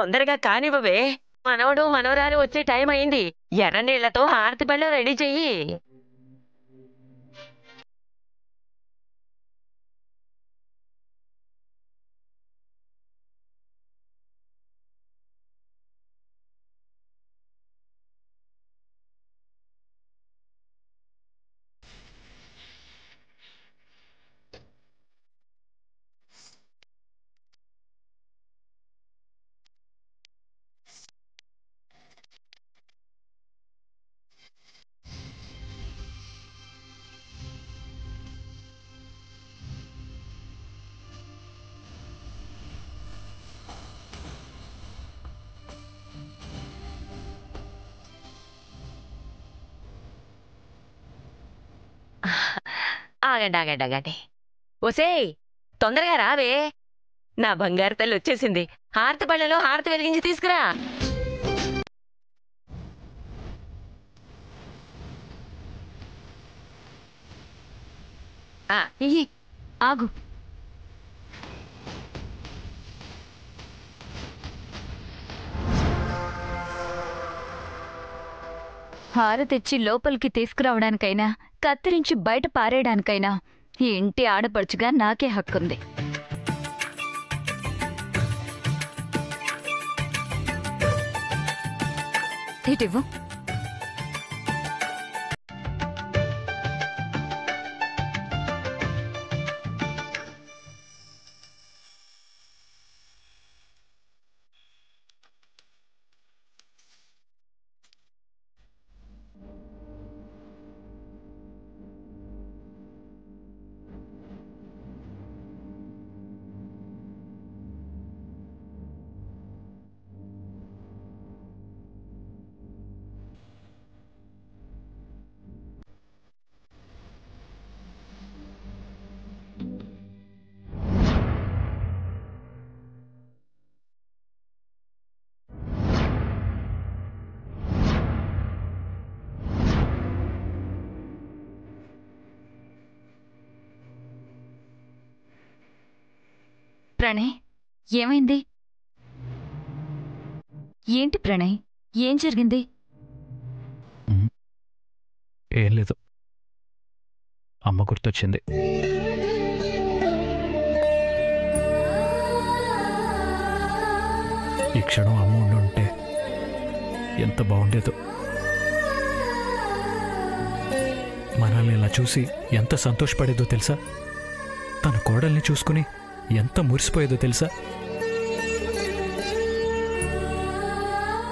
తొందరగా కానివ్వవే. మనవడు మనవరాలు వచ్చే టైం అయింది. ఎర్ర నీళ్లతో హారతి పళ్ళు రెడీ చెయ్యి. ఆగండి ఆగండి ఆగండి. ఒసేయ్, తొందరగా రావే. నా బంగారు తల్లి వచ్చేసింది. హారతి పళ్ళలో హారతి వెలిగించి తీసుకురా. ఇయ్యి, ఆగు. హారతిచ్చి లోపలికి తీసుకురావడానికైనా కత్తిరించి బయట పారేయడానికైనా ఈ ఇంటి ఆడపడుచుగా నాకే హక్కుంది. ఇటివ్వు. ప్రణయ్, ఏమైంది? ఏంటి ప్రణయ్, ఏం జరిగింది? ఏం లేదు, అమ్మ గుర్తొచ్చింది. ఈ క్షణం అమ్మ ఉండుంటే ఎంత బాగుండేదో. మనల్ని ఇలా చూసి ఎంత సంతోషపడేదో తెలుసా? తన కోడల్ని చూసుకుని ఎంత మురిసిపోయేదో తెలుసా?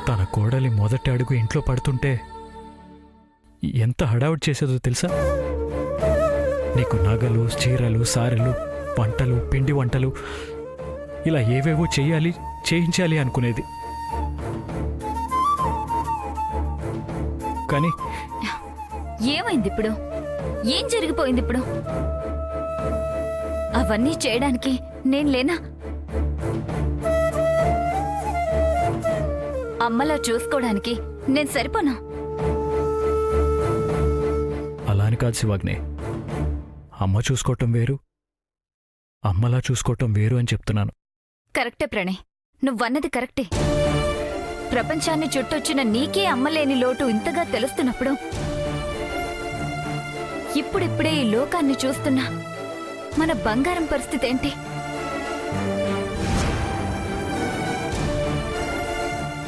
తన కోడలి మొదటి అడుగు ఇంట్లో పడుతుంటే ఎంత హడావుడి చేసేదో తెలుసా? నీకు నగలు, చీరలు, సారెలు, వంటలు, పిండి వంటలు ఇలా ఏవేవో చేయించాలి అనుకునేది. కానీ ఏమైంది ఇప్పుడు? ఏం జరిగిపోయింది ఇప్పుడు? అవన్నీ చేయడానికి నేను లేనా? అమ్మలా చూసుకోవడానికి నేను సరిపోనా? అలా అని కాదు శివాగ్ని, అమ్మ చూసుకోవటం వేరు, అమ్మలా చూసుకోవటం వేరు అని చెప్తున్నాను. కరెక్టే ప్రణయ్, నువ్వన్నది కరెక్టే. ప్రపంచాన్ని చుట్టొచ్చిన నీకే అమ్మలేని లోటు ఇంతగా తెలుస్తున్నప్పుడు ఇప్పుడిప్పుడే ఈ లోకాన్ని చూస్తున్నా మన బంగారం పరిస్థితి ఏంటి?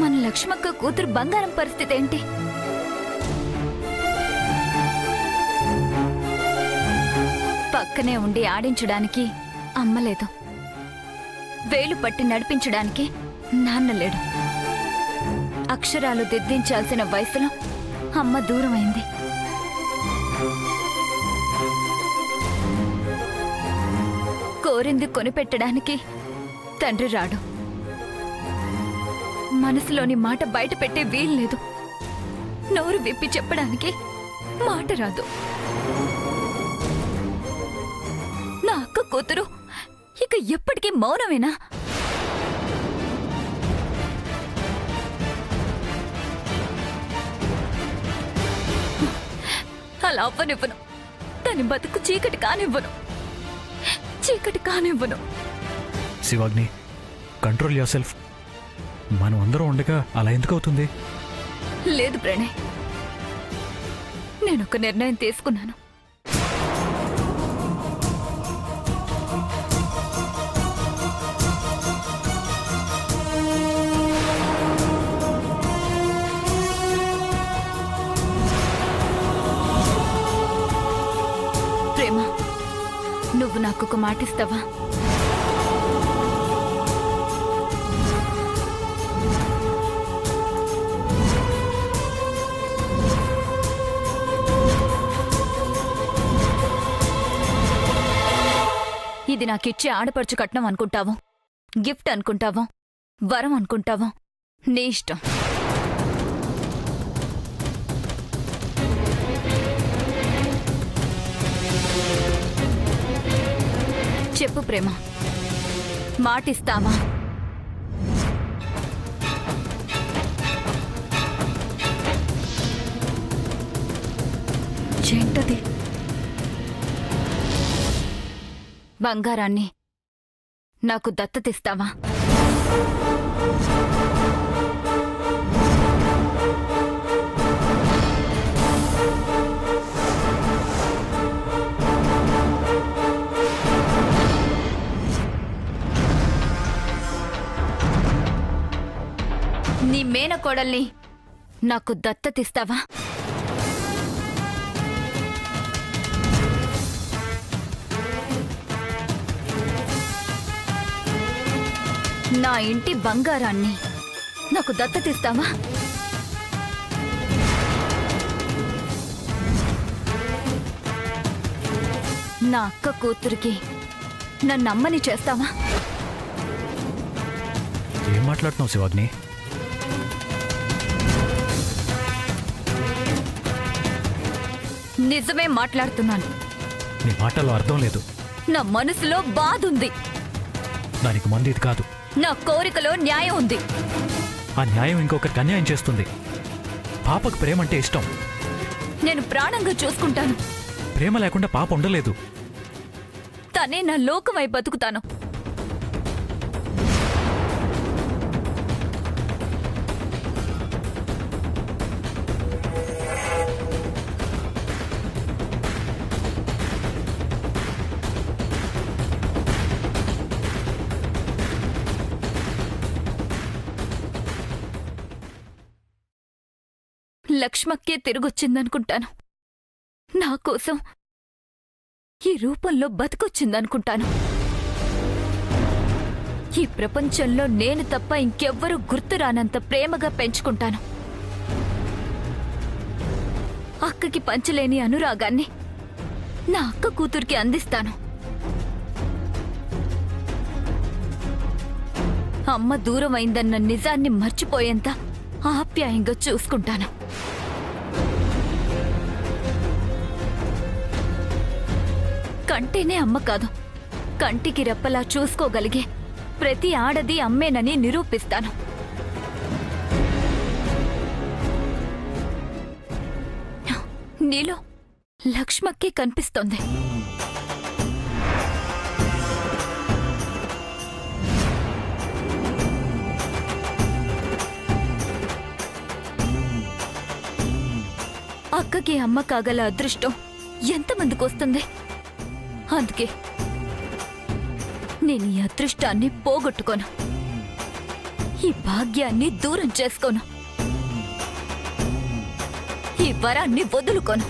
మన లక్ష్మక్క కూతురు బంగారం పరిస్థితి ఏంటి? పక్కనే ఉండి ఆడించడానికి అమ్మ లేదు, వేలు పట్టి నడిపించడానికి నాన్న లేడు. అక్షరాలు దిద్దించాల్సిన వయసులో అమ్మ దూరమైంది. కోరింది కొనిపెట్టడానికి తండ్రి రాడు. మనసులోని మాట బయట పెట్టే వీల్లేదు. నోరు విప్పి చెప్పడానికి మాట రాదు. నా అక్క కూతురు ఇక ఎప్పటికీ మౌనమేనా? అలా అవ్వనివ్వను. దాని బతుకు చీకటి కానివ్వను. చీకటి కానివ్వను. శివాగ్ని, కంట్రోల్ యువర్ సెల్ఫ్. మనం అందరం ఉండగా అలా ఎందుకు అవుతుంది? లేదు ప్రణయ్, నేనొక నిర్ణయం తీసుకున్నాను. ప్రేమ, నువ్వు నాకొక మాట ఇస్తావా? ఇది నాకిచ్చే ఆడపడుచు కట్నం అనుకుంటావో, గిఫ్ట్ అనుకుంటావో, వరం అనుకుంటావో, నీ ఇష్టం. చెప్పు ప్రేమ, మాటిస్తావా? ఏంటది? బంగారాన్ని నాకు దత్తతిస్తావా? నీ మేనకోడల్ని నాకు దత్తతిస్తావా? నా ఇంటి బంగారాన్ని నాకు దత్తతిస్తావా? నా అక్క కూతురికి నన్నమ్మని చేస్తావా? ఏం మాట్లాడుతున్నావు శివాగ్ని? నిజమే మాట్లాడుతున్నాను. నీ మాటల్లో అర్థం లేదు. నా మనసులో బాధ ఉంది. దానికి మంది ఇది కాదు. నా కోరికలో న్యాయం ఉంది. ఆ న్యాయం ఇంకొకరికి అన్యాయం చేస్తుంది. పాపకు ప్రేమ అంటే ఇష్టం. నేను ప్రాణంగా చూసుకుంటాను. ప్రేమ లేకుండా పాప ఉండలేదు. తనే నా లోకమై బతుకుతాను. లక్ష్మక్కే తిరిగొచ్చిందనుకుంటాను. నా కోసం ఈ రూపంలో బతికొచ్చిందనుకుంటాను. ఈ ప్రపంచంలో నేను తప్ప ఇంకెవ్వరూ గుర్తురానంత ప్రేమగా పెంచుకుంటాను. అక్కకి పంచలేని అనురాగాన్ని నా అక్క కూతురికి అందిస్తాను. అమ్మ దూరమైందన్న నిజాన్ని మర్చిపోయేంత ఆప్యాయంగా చూసుకుంటాను. కంటేనే అమ్మ కాదు, కంటికి రెప్పలా చూసుకోగలిగే ప్రతి ఆడది అమ్మేనని నిరూపిస్తాను. నీలో లక్ష్మక్కే కనిపిస్తోంది. అక్కకి అమ్మ కాగల అదృష్టం ఎంతమందికి వస్తుంది? అందుకే నేను ఈ అదృష్టాన్ని పోగొట్టుకోను, ఈ భాగ్యాన్ని దూరం చేసుకోను, ఈ వరాన్ని వదులుకోను.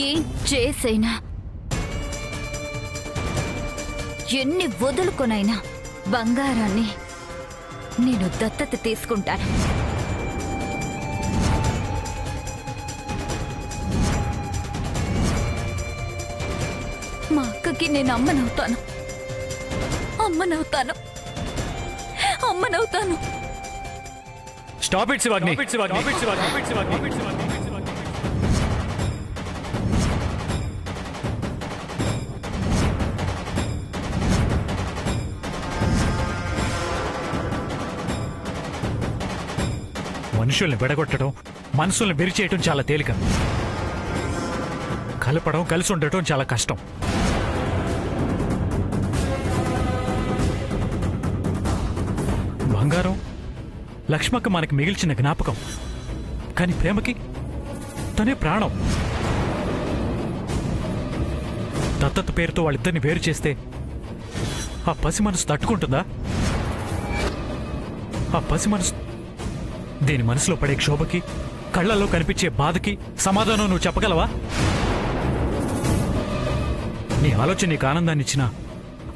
ఏం చేసైనా, ఎన్ని వదులుకొనైనా బంగారాన్ని నేను దత్తత తీసుకుంటాను. మా అక్కకి నేను అమ్మనవుతాను, అమ్మనవుతాను, అమ్మనవుతాను. Stop it శివాగ్ని. మనుషుల్ని విడగొట్టడం, మనసుల్ని విరిచేయటం చాలా తేలిక. కలపడం, కలిసి ఉండటం చాలా కష్టం. బంగారం లక్ష్మక్క మనకి మిగిల్చిన జ్ఞాపకం. కానీ ప్రేమకి తనే ప్రాణం. దత్తత పేరుతో వాళ్ళిద్దరిని వేరు చేస్తే ఆ పసి మనసు తట్టుకుంటుందా? ఆ పసి మనసు దీని మనసులో పడే క్షోభకి, కళ్లలో కనిపించే బాధకి సమాధానం నువ్వు చెప్పగలవా? నీ ఆలోచన నీకు ఆనందాన్ని ఇచ్చినా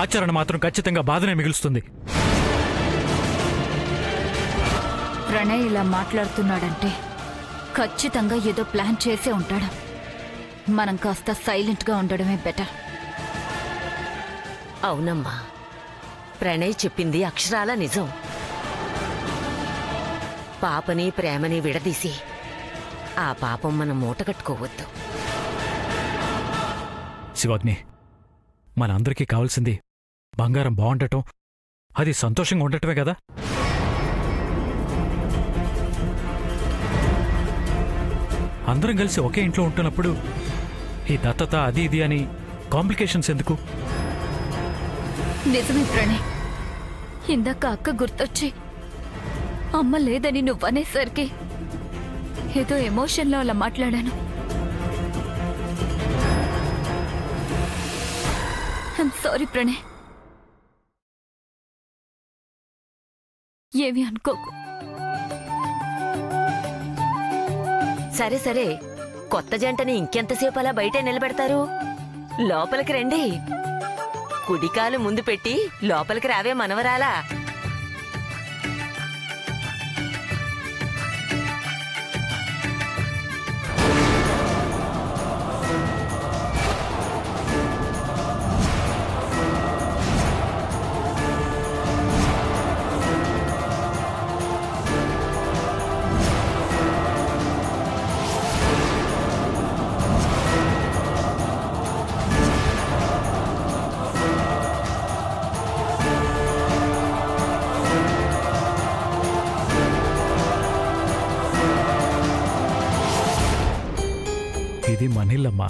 ఆచరణ మాత్రం ఖచ్చితంగా బాధనే మిగులుస్తుంది. ప్రణయ్ ఇలా మాట్లాడుతున్నాడంటే ఖచ్చితంగా ఏదో ప్లాన్ చేసే ఉంటాడు. మనం కాస్త సైలెంట్గా ఉండడమే బెటర్. అవునమ్మా, ప్రణయ్ చెప్పింది అక్షరాల నిజం. పాపని ప్రేమని విడదీసి ఆ పాపం మనం మూటగట్టుకోవద్దు. శివాగ్ని, మనందరికీ కావాల్సింది బంగారం బాగుండటం, అది సంతోషంగా ఉండటమే కదా. అందరం కలిసి ఒకే ఇంట్లో ఉంటున్నప్పుడు ఈ దత్తత అది ఇది అని కాంప్లికేషన్స్ ఎందుకు? నిజమే ప్రణయ్, ఇందాక అక్క గుర్తొచ్చి అమ్మ లేదని నువ్వనేసరికి ఏదో ఎమోషన్లో అలా మాట్లాడాను. ఐమ్ సారీ ప్రణయ్, ఏమి అనుకోకు. సరే సరే, కొత్త జంటని ఇంకెంతసేపు అలా బయటే నిలబెడతారు? లోపలికి రండి. కుడికాలు ముందు పెట్టి లోపలికి రావే మనవరాలా. ఇది మన ఇల్లమ్మా,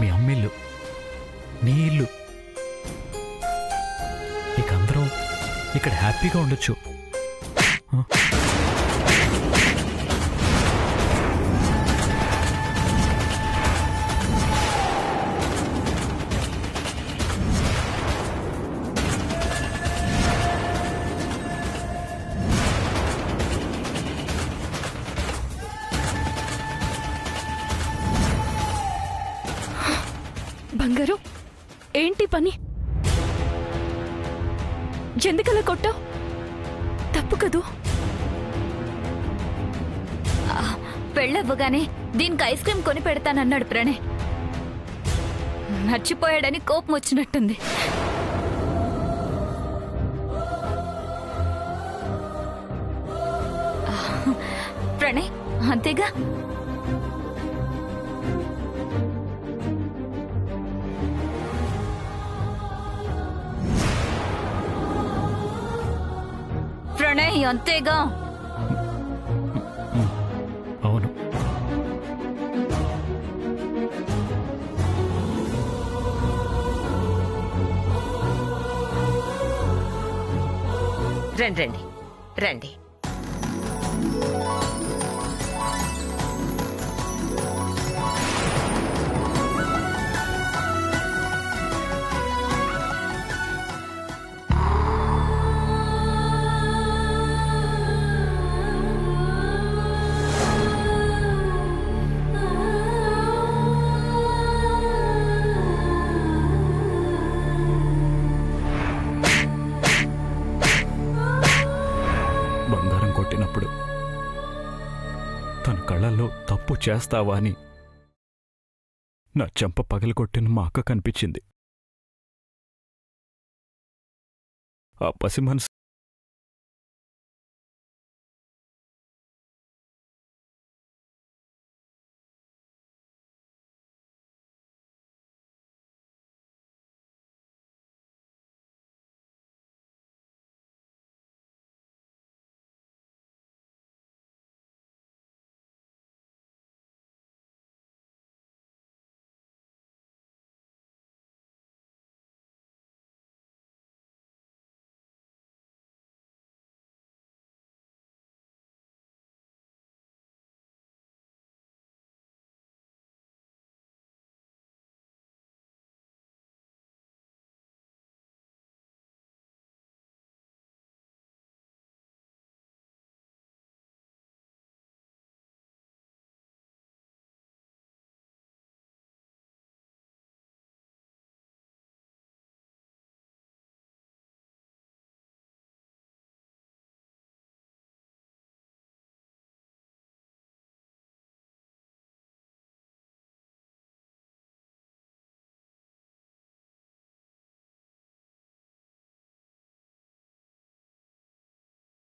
మీ అమ్మిల్లు, నీ ఇల్లు. ఇక అందరం ఇక్కడ హ్యాపీగా ఉండొచ్చు. బంగారు, ఏంటి పని? ఎందుకలా కొట్టావు? తప్పు కదూ. పెళ్ళవ్వగానే దీనికి ఐస్ క్రీమ్ కొని పెడతానన్నాడు ప్రణయ్. మర్చిపోయాడని కోపం వచ్చినట్టుంది. ప్రణయ్ అంతేగా. ప్రణయ్ అంతేగా. అవును. రండి రండి రండి. బంగారం కొట్టినప్పుడు తన కళ్ళల్లో తప్పు చేస్తావా అని నా చెంప పగలగొట్టిన మా అక్క కనిపించింది. ఆ పసి మనసు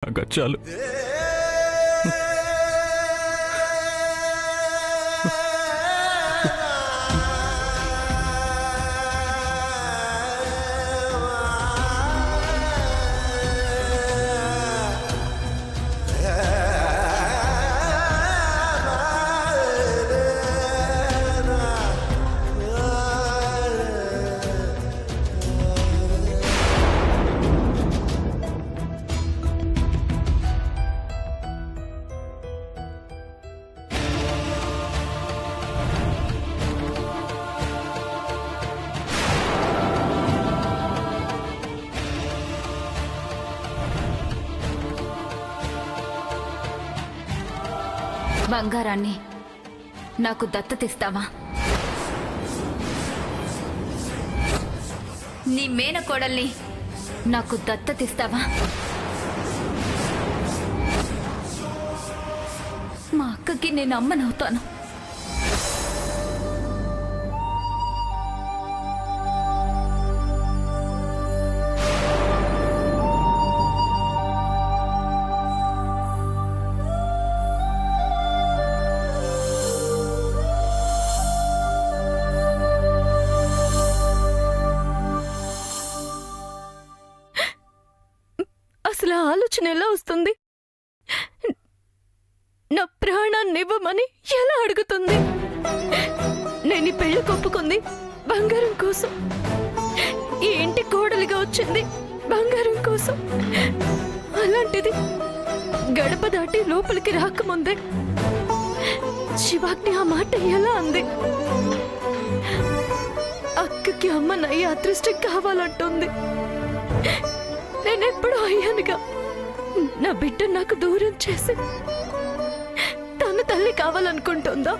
నాకు అది చాలు. బంగారాన్ని నాకు దత్తతిస్తావా? నీ మేనకోడల్ని నాకు దత్తతిస్తావా? మా అక్కకి నేను అమ్మనవుతాను. అసలు ఆలోచన ఎలా వస్తుంది? నా ప్రాణాన్ని ఇవ్వమని ఎలా అడుగుతుంది? నేను ఈ పెళ్లి కొప్పుకుంది బంగారం కోసం. ఈ ఇంటి కోడలిగా వచ్చింది బంగారం కోసం. అలాంటిది గడప దాటి లోపలికి రాకముందే శివాగ్ని ఆ మాట ఎలా అంది? అక్కకి అమ్మనయ్యే అదృష్టం కావాలంటుంది. నేనెప్పుడూ అయ్యానుగా. నా బిడ్డ నాకు దూరం చేసి తను తల్లి కావాలనుకుంటుందా?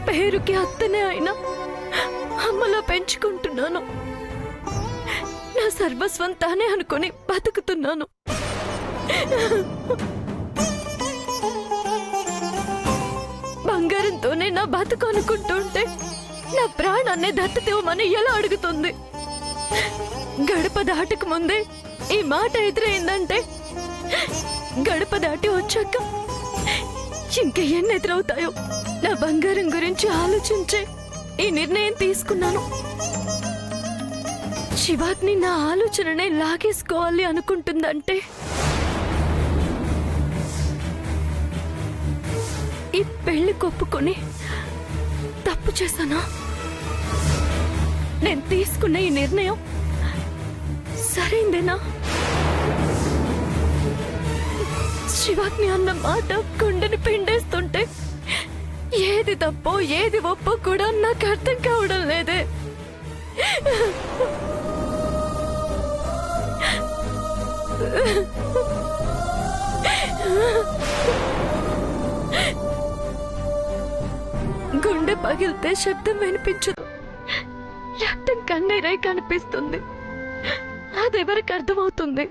పేరుకి అత్తనే అయినా అమ్మలా పెంచుకుంటున్నాను. నా సర్వస్వం తానే అనుకుని బతుకుతున్నాను. బంగారంతోనే నా బతుకు అనుకుంటుంటే నా ప్రాణాన్ని దత్తతివ్వమని ఎలా అడుగుతుంది? గడప దాటకు ముందే ఈ మాట ఎదురైందంటే గడప దాటి వచ్చాక ఇంకా ఎన్ని ఎదురవుతాయో? నా బంగారం గురించి ఆలోచించే ఈ నిర్ణయం తీసుకున్నాను. శివాగ్ని నా ఆలోచననే లాగేసుకోవాలి అనుకుంటుందంటే ఈ పెళ్లి కొప్పుకొని తప్పు చేశానా? నేను తీసుకున్న ఈ నిర్ణయం సరైందేనా? శివాగ్ని అన్న మాట గుండెని పిండేస్తుంటే ఏది తప్పో ఏది ఒప్పో కూడా నాకు అర్థం కావడం లేదే. గుండె పగిలితే శబ్దం వినిపించదు, రక్తం కన్నీరై కనిపిస్తుంది. అదెవరికి అర్థమవుతుంది?